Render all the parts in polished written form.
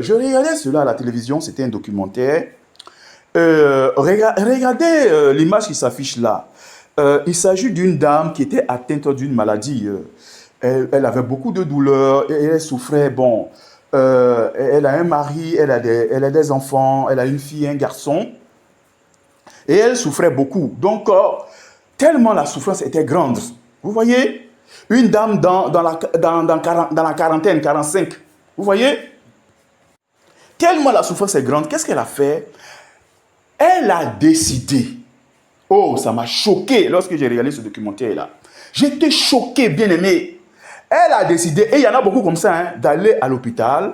Je regardais cela à la télévision, c'était un documentaire. Regardez l'image qui s'affiche là. Il s'agit d'une dame qui était atteinte d'une maladie. Elle avait beaucoup de douleurs et elle souffrait. Bon, elle a un mari, elle a des enfants, elle a une fille, un garçon. Et elle souffrait beaucoup. Donc, tellement la souffrance était grande. Vous voyez? Une dame dans la quarantaine, 45. Vous voyez? Tellement la souffrance est grande, qu'est-ce qu'elle a fait? Elle a décidé. Oh, ça m'a choqué lorsque j'ai regardé ce documentaire-là. J'étais choqué, bien aimé. Elle a décidé, et il y en a beaucoup comme ça, hein, d'aller à l'hôpital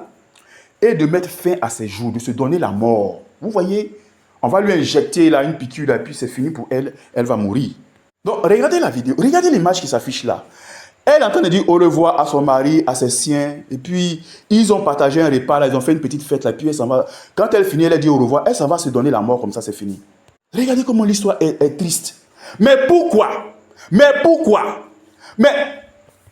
et de mettre fin à ses jours, de se donner la mort. Vous voyez? On va lui injecter là, une piqûre, et puis c'est fini pour elle, elle va mourir. Donc, regardez la vidéo, regardez l'image qui s'affiche là. Elle est en train de dire au revoir à son mari, à ses siens. Et puis, ils ont partagé un repas, là, ils ont fait une petite fête là. Puis, elle s'en va. Quand elle finit, elle dit au revoir. Elle s'en va se donner la mort, comme ça, c'est fini. Regardez comment l'histoire est triste. Mais pourquoi? Mais pourquoi? Mais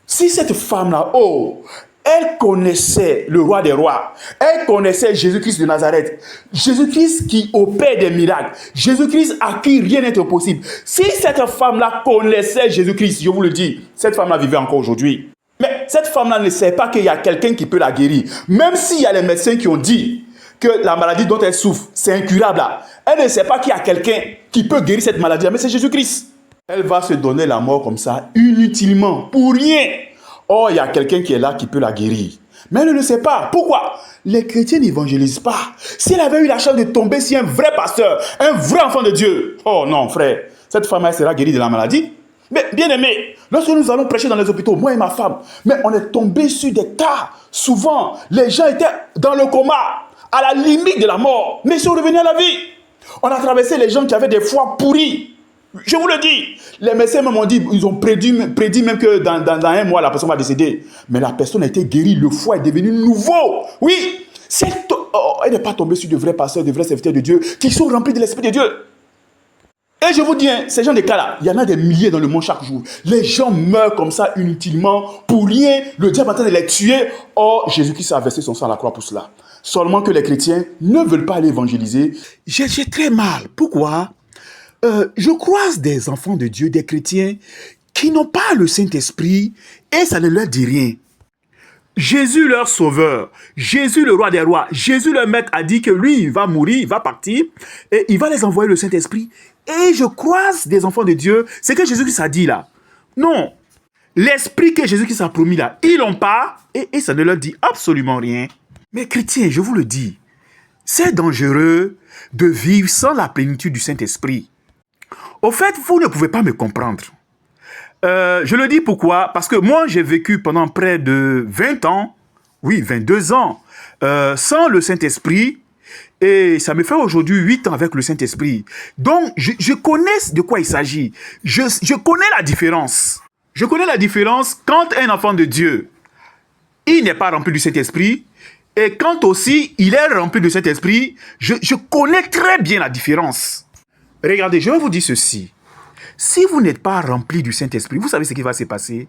si cette femme-là, oh, elle connaissait le roi des rois. Elle connaissait Jésus-Christ de Nazareth. Jésus-Christ qui opère des miracles. Jésus-Christ à qui rien n'est impossible. Si cette femme-là connaissait Jésus-Christ, je vous le dis, cette femme-là vivait encore aujourd'hui. Mais cette femme-là ne sait pas qu'il y a quelqu'un qui peut la guérir. Même s'il y a les médecins qui ont dit que la maladie dont elle souffre, c'est incurable là. Elle ne sait pas qu'il y a quelqu'un qui peut guérir cette maladie-là, mais c'est Jésus-Christ. Elle va se donner la mort comme ça, inutilement, pour rien. Oh, il y a quelqu'un qui est là qui peut la guérir. Mais elle ne le sait pas. Pourquoi? Les chrétiens n'évangélisent pas. Si elle avait eu la chance de tomber sur un vrai pasteur, un vrai enfant de Dieu, oh non, frère, cette femme, elle sera guérie de la maladie. Mais bien aimé, lorsque nous allons prêcher dans les hôpitaux, moi et ma femme, mais on est tombé sur des cas. Souvent, les gens étaient dans le coma, à la limite de la mort, mais ils sont revenus à la vie. On a traversé les gens qui avaient des foies pourris. Je vous le dis, les médecins m'ont dit, ils ont prédit même que dans un mois, la personne va décéder. Mais la personne a été guérie, le foie est devenu nouveau. Oui, elle n'est pas tombée sur de vrais pasteurs, de vrais serviteurs de Dieu, qui sont remplis de l'Esprit de Dieu. Et je vous dis, hein, ces gens de cas-là, il y en a des milliers dans le monde chaque jour. Les gens meurent comme ça inutilement, pour rien. Le diable est en train de les tuer. Or, Jésus-Christ a versé son sang à la croix pour cela. Seulement que les chrétiens ne veulent pas aller évangéliser. J'ai très mal. Pourquoi? Je croise des enfants de Dieu, des chrétiens, qui n'ont pas le Saint-Esprit et ça ne leur dit rien. Jésus leur sauveur, Jésus le roi des rois, Jésus leur maître a dit que lui, il va mourir, il va partir et il va les envoyer le Saint-Esprit. Et je croise des enfants de Dieu, c'est que Jésus-Christ a dit là. Non, l'Esprit que Jésus-Christ a promis là, ils l'ont pas et ça ne leur dit absolument rien. Mais chrétiens, je vous le dis, c'est dangereux de vivre sans la plénitude du Saint-Esprit. Au fait, vous ne pouvez pas me comprendre. Je le dis pourquoi? Parce que moi, j'ai vécu pendant près de 20 ans, oui, 22 ans, sans le Saint-Esprit. Et ça me fait aujourd'hui 8 ans avec le Saint-Esprit. Donc, je connais de quoi il s'agit. Je connais la différence. Je connais la différence quand un enfant de Dieu, il n'est pas rempli du Saint-Esprit. Et quand aussi, il est rempli du Saint-Esprit, je connais très bien la différence. Regardez, je vais vous dire ceci. Si vous n'êtes pas rempli du Saint-Esprit, vous savez ce qui va se passer?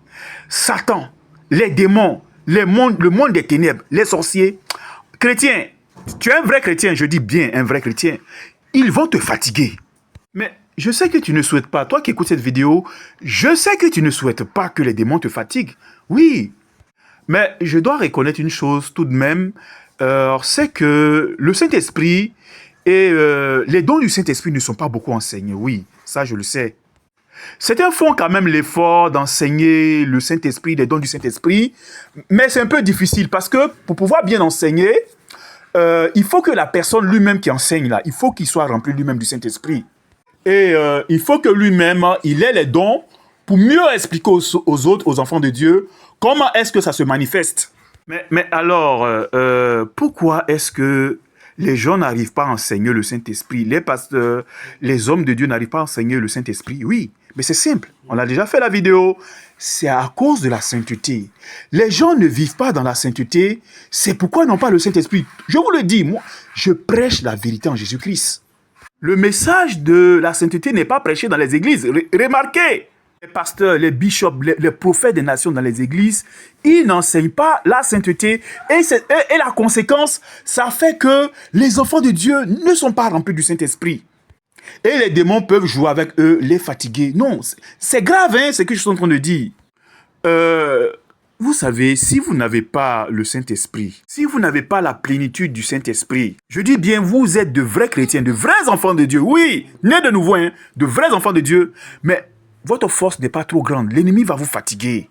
Satan, les démons, le monde des ténèbres, les sorciers, chrétiens, tu es un vrai chrétien, je dis bien un vrai chrétien, ils vont te fatiguer. Mais je sais que tu ne souhaites pas, toi qui écoutes cette vidéo, je sais que tu ne souhaites pas que les démons te fatiguent. Oui, mais je dois reconnaître une chose tout de même, c'est que le Saint-Esprit et les dons du Saint-Esprit ne sont pas beaucoup enseignés. Oui, ça je le sais. Certains font quand même l'effort d'enseigner le Saint-Esprit, les dons du Saint-Esprit, mais c'est un peu difficile parce que pour pouvoir bien enseigner, il faut que la personne lui-même qui enseigne là, il faut qu'il soit rempli lui-même du Saint-Esprit. Et il faut que lui-même, il ait les dons pour mieux expliquer aux autres, aux enfants de Dieu, comment est-ce que ça se manifeste. Mais alors, pourquoi est-ce que les gens n'arrivent pas à enseigner le Saint-Esprit? Les pasteurs, les hommes de Dieu n'arrivent pas à enseigner le Saint-Esprit? Oui, mais c'est simple. On a déjà fait la vidéo. C'est à cause de la sainteté. Les gens ne vivent pas dans la sainteté. C'est pourquoi ils n'ont pas le Saint-Esprit. Je vous le dis, moi, je prêche la vérité en Jésus-Christ. Le message de la sainteté n'est pas prêché dans les églises. Remarquez, Les pasteurs, les bishops, les prophètes des nations dans les églises, ils n'enseignent pas la sainteté. Et la conséquence, ça fait que les enfants de Dieu ne sont pas remplis du Saint-Esprit. Et les démons peuvent jouer avec eux, les fatiguer. Non, c'est grave, hein, ce que je suis en train de dire. Vous savez, si vous n'avez pas le Saint-Esprit, si vous n'avez pas la plénitude du Saint-Esprit, je dis bien, vous êtes de vrais chrétiens, de vrais enfants de Dieu. Oui, nés de nouveau, hein, de vrais enfants de Dieu. Mais votre force n'est pas trop grande. L'ennemi va vous fatiguer.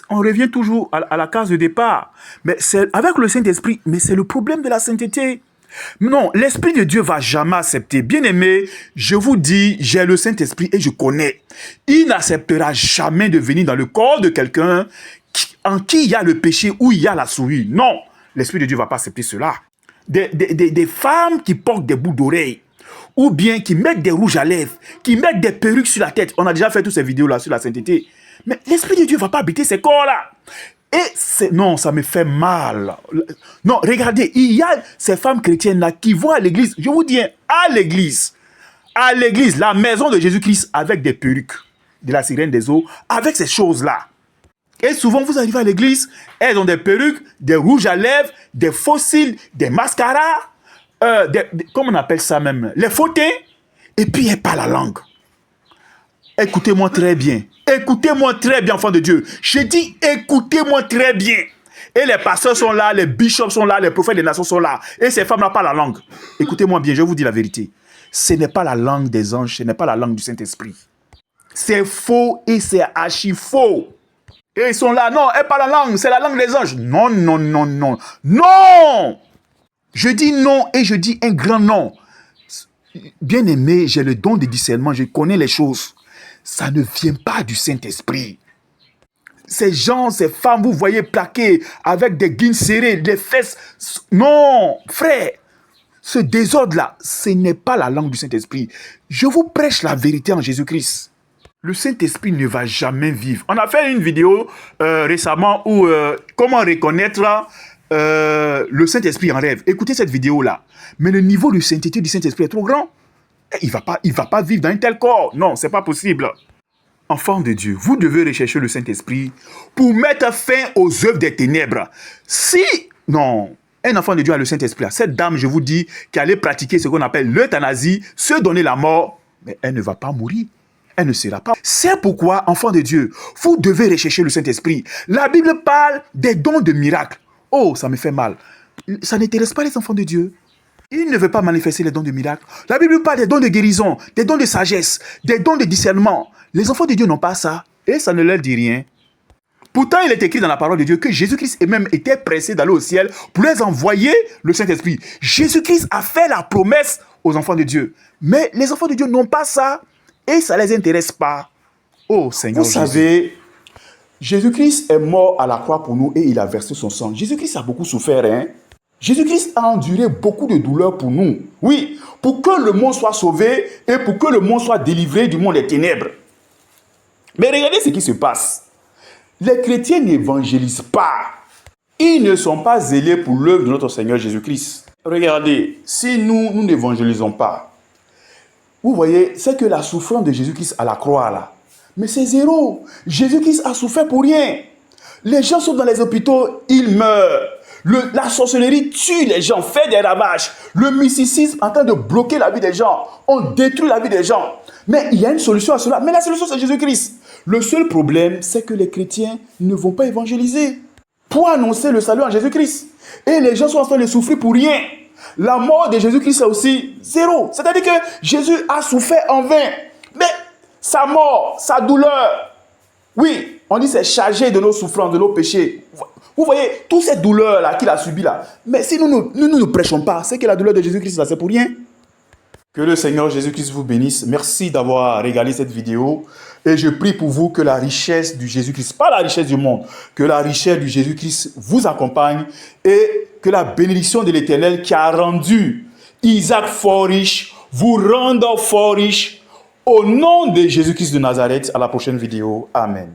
On revient toujours à la case de départ. Mais c'est avec le Saint-Esprit, mais c'est le problème de la sainteté. Non, l'Esprit de Dieu ne va jamais accepter. Bien-aimé, je vous dis, j'ai le Saint-Esprit et je connais. Il n'acceptera jamais de venir dans le corps de quelqu'un en qui il y a le péché ou il y a la souillure. Non, l'Esprit de Dieu ne va pas accepter cela. Des femmes qui portent des boucles d'oreilles, ou bien qui mettent des rouges à lèvres, qui mettent des perruques sur la tête. On a déjà fait toutes ces vidéos-là sur la sainteté. Mais l'Esprit de Dieu ne va pas habiter ces corps-là. Et non, ça me fait mal. Non, regardez, il y a ces femmes chrétiennes-là qui vont à l'église, je vous dis, à l'église, la maison de Jésus-Christ, avec des perruques, de la sirène des eaux, avec ces choses-là. Et souvent, vous arrivez à l'église, elles ont des perruques, des rouges à lèvres, des fossiles, des mascaras, comment on appelle ça même, les faux teints, et puis elles parlent la langue. Écoutez-moi très bien. Écoutez-moi très bien, enfants de Dieu. Je dis, écoutez-moi très bien. Et les pasteurs sont là, les bishops sont là, les prophètes des nations sont là. Et ces femmes n'ont pas la langue. Écoutez-moi bien, je vous dis la vérité. Ce n'est pas la langue des anges, ce n'est pas la langue du Saint-Esprit. C'est faux et c'est archi faux. Et ils sont là, non, elle parle la langue, c'est la langue des anges. Non, non, non, non. Non! Je dis non et je dis un grand non. Bien aimé, j'ai le don de discernement, je connais les choses. Ça ne vient pas du Saint-Esprit. Ces gens, ces femmes, vous voyez plaquées avec des guines serrées, des fesses. Non, frère, ce désordre-là, ce n'est pas la langue du Saint-Esprit. Je vous prêche la vérité en Jésus-Christ. Le Saint-Esprit ne va jamais vivre. On a fait une vidéo récemment où comment reconnaître le Saint-Esprit en rêve. Écoutez cette vidéo-là. Mais le niveau de sainteté du Saint-Esprit est trop grand. Il ne va pas vivre dans un tel corps. Non, ce n'est pas possible. Enfants de Dieu, vous devez rechercher le Saint-Esprit pour mettre fin aux œuvres des ténèbres. Si, non, un enfant de Dieu a le Saint-Esprit, cette dame, je vous dis, qui allait pratiquer ce qu'on appelle l'euthanasie, se donner la mort, mais elle ne va pas mourir. Elle ne sera pas. C'est pourquoi, enfants de Dieu, vous devez rechercher le Saint-Esprit. La Bible parle des dons de miracles. Oh, ça me fait mal. Ça n'intéresse pas les enfants de Dieu. Il ne veut pas manifester les dons de miracles. La Bible parle des dons de guérison, des dons de sagesse, des dons de discernement. Les enfants de Dieu n'ont pas ça. Et ça ne leur dit rien. Pourtant, il est écrit dans la parole de Dieu que Jésus-Christ même était pressé d'aller au ciel pour les envoyer le Saint-Esprit. Jésus-Christ a fait la promesse aux enfants de Dieu. Mais les enfants de Dieu n'ont pas ça. Et ça ne les intéresse pas. Oh Seigneur Jésus. Vous savez, Jésus-Christ est mort à la croix pour nous et il a versé son sang. Jésus-Christ a beaucoup souffert, hein. Jésus-Christ a enduré beaucoup de douleurs pour nous. Oui, pour que le monde soit sauvé et pour que le monde soit délivré du monde des ténèbres. Mais regardez ce qui se passe. Les chrétiens n'évangélisent pas. Ils ne sont pas zélés pour l'œuvre de notre Seigneur Jésus-Christ. Regardez, si nous n'évangélisons pas, vous voyez, c'est que la souffrance de Jésus-Christ à la croix, là, mais c'est zéro. Jésus-Christ a souffert pour rien. Les gens sont dans les hôpitaux, ils meurent. La sorcellerie tue les gens, fait des ravages. Le mysticisme en train de bloquer la vie des gens. On détruit la vie des gens. Mais il y a une solution à cela. Mais la solution, c'est Jésus-Christ. Le seul problème, c'est que les chrétiens ne vont pas évangéliser pour annoncer le salut en Jésus-Christ. Et les gens sont en train de souffrir pour rien. La mort de Jésus-Christ, c'est aussi zéro. C'est-à-dire que Jésus a souffert en vain. Mais sa mort, sa douleur, oui, on dit c'est chargé de nos souffrances, de nos péchés. Vous voyez, toutes ces douleurs-là qu'il a subies là. Mais si nous ne prêchons pas, c'est que la douleur de Jésus-Christ, là, c'est pour rien. Que le Seigneur Jésus-Christ vous bénisse. Merci d'avoir regardé cette vidéo. Et je prie pour vous que la richesse du Jésus-Christ, pas la richesse du monde, que la richesse du Jésus-Christ vous accompagne et que la bénédiction de l'Éternel qui a rendu Isaac fort riche, vous rende fort riche. Au nom de Jésus-Christ de Nazareth, à la prochaine vidéo. Amen.